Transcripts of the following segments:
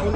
क्या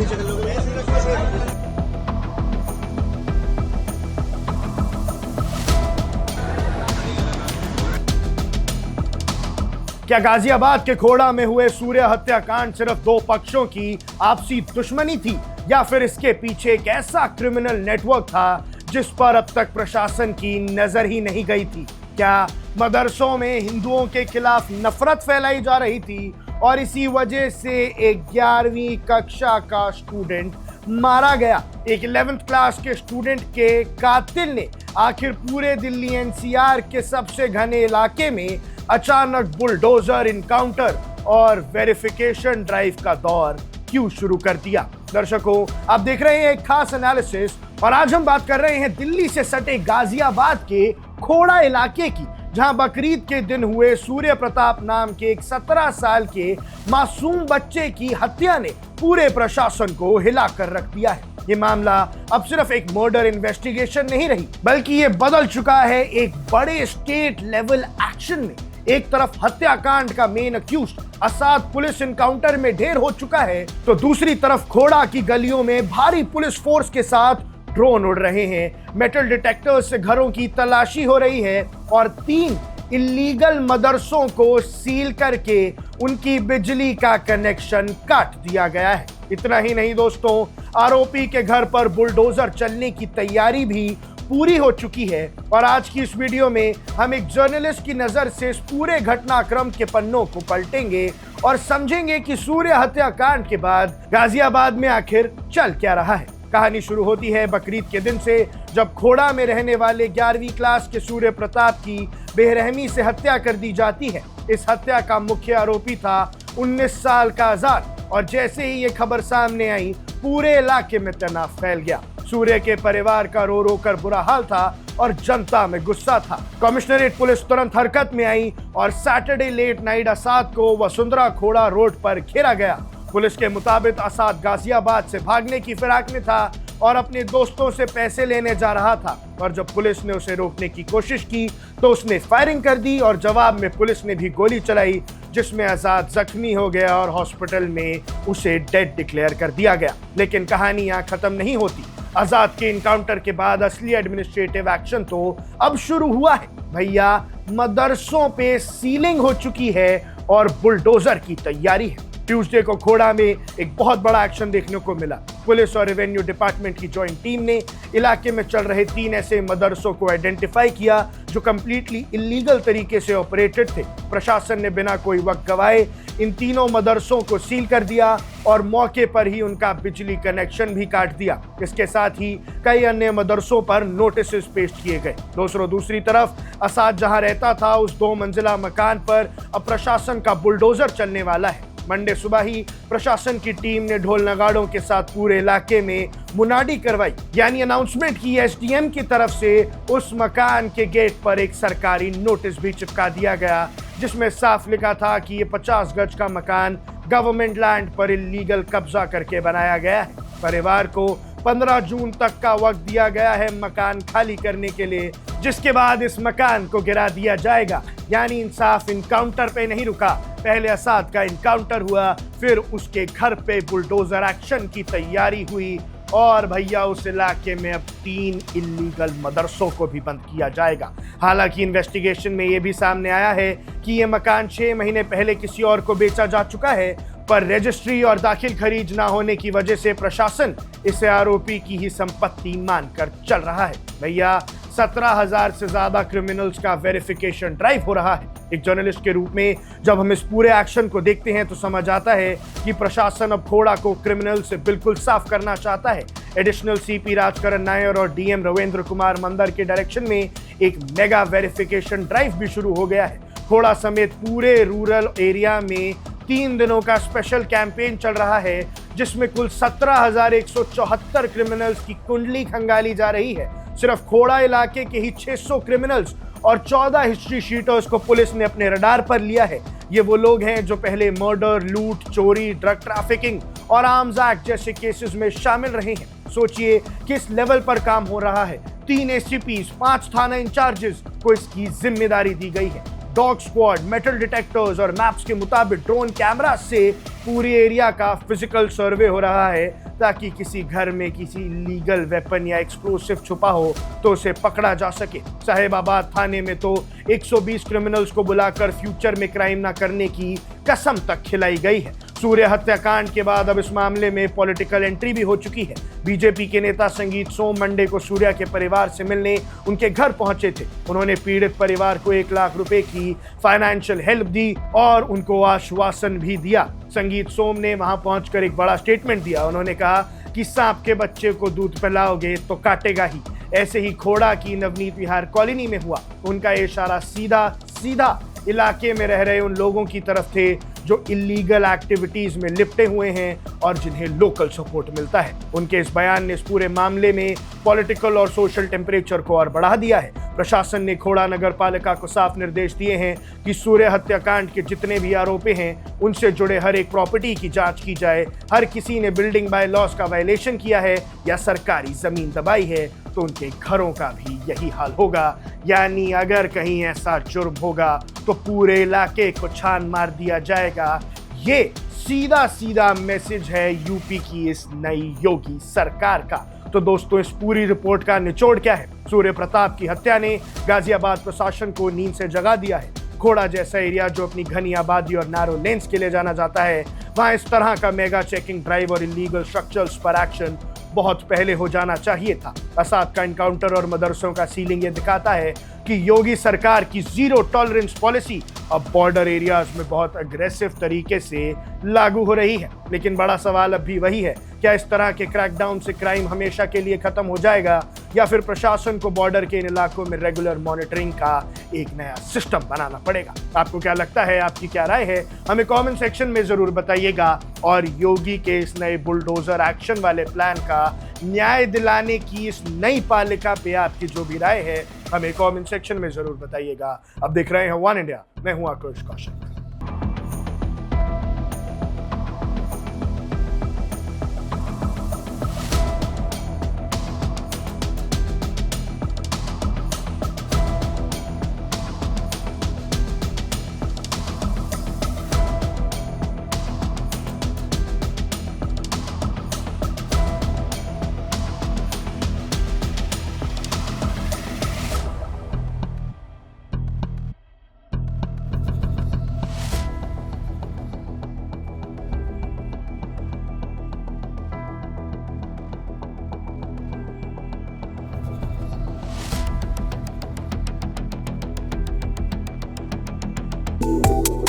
गाजियाबाद के खोड़ा में हुए सूर्य हत्याकांड सिर्फ दो पक्षों की आपसी दुश्मनी थी, या फिर इसके पीछे एक ऐसा क्रिमिनल नेटवर्क था जिस पर अब तक प्रशासन की नजर ही नहीं गई थी? क्या मदरसों में हिंदुओं के खिलाफ नफरत फैलाई जा रही थी और इसी वजह से एक 11वीं कक्षा का स्टूडेंट मारा गया? एक 11th क्लास के स्टूडेंट के कातिल ने आखिर पूरे दिल्ली एनसीआर के सबसे घने इलाके में अचानक बुलडोजर इनकाउंटर और वेरिफिकेशन ड्राइव का दौर क्यों शुरू कर दिया? दर्शकों, आप देख रहे हैं एक खास एनालिसिस और आज हम बात कर रहे हैं दिल्ली से सटे गाजियाबाद के खोड़ा इलाके की, जहां बकरीद के दिन हुए सूर्य प्रताप नाम के एक 17 साल के मासूम बच्चे की हत्या ने पूरे प्रशासन को हिला कर रख दिया है। ये मामला अब सिर्फ एक मर्डर इन्वेस्टिगेशन नहीं रही, बल्कि ये बदल चुका है एक बड़े स्टेट लेवल एक्शन में। एक तरफ हत्याकांड का मेन अक्यूज्ड असाद पुलिस इनकाउंटर में ढेर हो चुका है, तो दूसरी तरफ खोड़ा की गलियों में भारी पुलिस फोर्स के साथ ड्रोन उड़ रहे हैं, मेटल डिटेक्टर्स से घरों की तलाशी हो रही है और 3 इलीगल मदरसों को सील करके उनकी बिजली का कनेक्शन काट दिया गया है। इतना ही नहीं दोस्तों, आरोपी के घर पर बुलडोजर चलने की तैयारी भी पूरी हो चुकी है और आज की इस वीडियो में हम एक जर्नलिस्ट की नजर से इस पूरे घटनाक्रम के पन्नों को पलटेंगे और समझेंगे कि सूर्य हत्याकांड के बाद गाजियाबाद में आखिर चल क्या रहा है। कहानी शुरू होती है बकरीद के दिन से, जब खोड़ा में रहने वाले 11वीं क्लास के सूर्य प्रताप की बेरहमी से हत्या कर दी जाती है। इस हत्या का मुख्य आरोपी था 19 साल का आजाद और जैसे ही ये खबर सामने आई, पूरे इलाके में तनाव फैल गया। सूर्य के परिवार का रो रो कर बुरा हाल था और जनता में गुस्सा था। कमिश्नरेट पुलिस तुरंत हरकत में आई और सैटरडे लेट नाइट असाद को वसुंधरा खोड़ा रोड पर घेरा गया। पुलिस के मुताबिक असाद गाजियाबाद से भागने की फिराक में था और अपने दोस्तों से पैसे लेने जा रहा था, और जब पुलिस ने उसे रोकने की कोशिश की तो उसने फायरिंग कर दी और जवाब में पुलिस ने भी गोली चलाई, जिसमें आजाद जख्मी हो गया और हॉस्पिटल में उसे डेड डिक्लेयर कर दिया गया। लेकिन कहानी यहाँ खत्म नहीं होती। आजाद के इनकाउंटर के बाद असली एडमिनिस्ट्रेटिव एक्शन तो अब शुरू हुआ है। भैया, मदरसों पे सीलिंग हो चुकी है और बुलडोजर की तैयारी है। ट्यूसडे को खोड़ा में एक बहुत बड़ा एक्शन देखने को मिला। पुलिस और रेवेन्यू डिपार्टमेंट की जॉइंट टीम ने इलाके में चल रहे 3 ऐसे मदरसों को आइडेंटिफाई किया जो कंप्लीटली इलीगल तरीके से ऑपरेटेड थे। प्रशासन ने बिना कोई वक्त गवाए इन तीनों मदरसों को सील कर दिया और मौके पर ही उनका बिजली कनेक्शन भी काट दिया। इसके साथ ही कई अन्य मदरसों पर नोटिस पेश किए गए। दूसरी तरफ असाद जहां रहता था, उस 2 मंजिला मकान पर अब प्रशासन का बुलडोजर चलने वाला है। मंडे सुबह ही प्रशासन की टीम ने ढोल नगाड़ों के साथ पूरे इलाके में मुनादी करवाई, यानी अनाउंसमेंट की। एसडीएम की तरफ से उस मकान के गेट पर एक सरकारी नोटिस भी चिपका दिया गया, जिसमें साफ लिखा था कि ये 50 गज का मकान गवर्नमेंट लैंड पर इलीगल कब्जा करके बनाया गया है। परिवार को 15 जून तक का वक्त दिया गया है मकान खाली करने के लिए, जिसके बाद इस मकान को गिरा दिया जाएगा। यानी इंसाफ इनकाउंटर पे नहीं रुका, पहले असाद का इनकाउंटर हुआ, फिर उसके घर पे बुलडोजर एक्शन की तैयारी हुई और भैया उस इलाके में अब 3 इलीगल मदरसों को भी बंद किया जाएगा। हालांकि इन्वेस्टिगेशन में यह भी सामने आया है कि यह मकान 6 महीने पहले किसी और को बेचा जा चुका है, पर रजिस्ट्री और दाखिल खरीद ना होने की वजह से प्रशासन इसे आरोपी की ही संपत्ति मानकर चल रहा है। भैया, 17,000 से ज्यादा क्रिमिनल्स का वेरिफिकेशन ड्राइव हो रहा है। एक जर्नलिस्ट के रूप में जब हम इस पूरे एक्शन को देखते हैं तो समझ आता है कि प्रशासन अब खोड़ा को क्रिमिनल से बिल्कुल साफ करना चाहता है। एडिशनल सीपी राजकरण नायर और डीएम रविंद्र कुमार मंदर के डायरेक्शन में एक मेगा वेरिफिकेशन ड्राइव भी शुरू हो गया है। खोड़ा समेत पूरे रूरल एरिया में 3 दिनों का स्पेशल कैंपेन चल रहा है, जिसमें कुल 17,174 क्रिमिनल्स की कुंडली खंगाली जा रही है। सिर्फ खोड़ा इलाके के ही 600 क्रिमिनल्स और 14 हिस्ट्री शीटर्स को पुलिस ने अपने रडार पर लिया है। ये वो लोग हैं जो पहले मर्डर, लूट, चोरी, ड्रग ट्रैफिकिंग और आर्म्स एक्ट जैसे केसेस में शामिल रहे हैं। सोचिए किस लेवल पर काम हो रहा है। 3 एसीपीज, 5 थाना इंचार्जेस को इसकी जिम्मेदारी दी गई है। डॉग स्क्वाड, मेटल डिटेक्टर्स और मैप्स के मुताबिक ड्रोन कैमरा से पूरी एरिया का फिजिकल सर्वे हो रहा है ताकि किसी घर में किसी लीगल वेपन या एक्सप्लोसिव छुपा हो तो उसे पकड़ा जा सके। साहिबाबाद थाने में तो 120 क्रिमिनल्स को बुलाकर फ्यूचर में क्राइम ना करने की कसम तक खिलाई गई है। सूर्य हत्याकांड के बाद अब इस मामले में पॉलिटिकल एंट्री भी हो चुकी है। बीजेपी के नेता संगीत सोम मंडे को सूर्या के परिवार से मिलने उनके घर पहुंचे थे। उन्होंने पीड़ित परिवार को 1 लाख रुपए की फाइनेंशियल हेल्प दी और उनको आश्वासन भी दिया। संगीत सोम ने वहां पहुंचकर एक बड़ा स्टेटमेंट दिया। उन्होंने कहा कि सांप के बच्चे को दूध पिलाओगे तो काटेगा ही। ऐसे ही खोड़ा की नवनीत विहार कॉलोनी में हुआ। उनका इशारा सीधा इलाके में रह रहे उन लोगों की तरफ थे जो इलीगल एक्टिविटीज में लिपटे हुए हैं और जिन्हें लोकल सपोर्ट मिलता है। उनके इस बयान ने इस पूरे मामले में पॉलिटिकल और सोशल टेम्परेचर को और बढ़ा दिया है। प्रशासन ने खोड़ा नगर पालिका को साफ निर्देश दिए हैं कि सूर्य हत्याकांड के जितने भी आरोपी हैं उनसे जुड़े हर एक प्रॉपर्टी की जांच की जाए। हर किसी ने बिल्डिंग बाय लॉज का वायलेशन किया है या सरकारी जमीन दबाई है तो उनके घरों का भी यही हाल होगा। यानी अगर कहीं ऐसा जुर्म होगा तो पूरे इलाके को छान मार दिया जाएगा। ये सीधा मैसेज है यूपी की इस नई योगी सरकार का। तो दोस्तों, इस पूरी रिपोर्ट का निचोड़ क्या है? सूर्य प्रताप की हत्या ने गाजियाबाद प्रशासन को नींद से जगा दिया है। खोड़ा जैसा एरिया जो अपनी घनी आबादी और नैरो लेन्स के लिए जाना जाता है, वहां इस तरह का मेगा चेकिंग ड्राइव और इलीगल स्ट्रक्चर्स पर एक्शन बहुत पहले हो जाना चाहिए था। असाद का एनकाउंटर और मदरसों का सीलिंग ये दिखाता है कि योगी सरकार की जीरो टॉलरेंस पॉलिसी अब बॉर्डर एरियाज में बहुत अग्रेसिव तरीके से लागू हो रही है। लेकिन बड़ा सवाल अब भी वही है, क्या इस तरह के क्रैकडाउन से क्राइम हमेशा के लिए खत्म हो जाएगा या फिर प्रशासन को बॉर्डर के इन इलाकों में रेगुलर मॉनिटरिंग का एक नया सिस्टम बनाना पड़ेगा? आपको क्या लगता है? आपकी क्या राय है? हमें कमेंट सेक्शन में जरूर बताइएगा। और योगी के इस नए बुलडोजर एक्शन वाले प्लान का न्याय दिलाने की इस नई पालिका पे आपकी जो भी राय है हमें कमेंट सेक्शन में जरूर बताइएगा। अब देख रहे हैं वन इंडिया, मैं हूं आकाश Kaushik.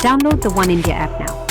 Download the One India app now.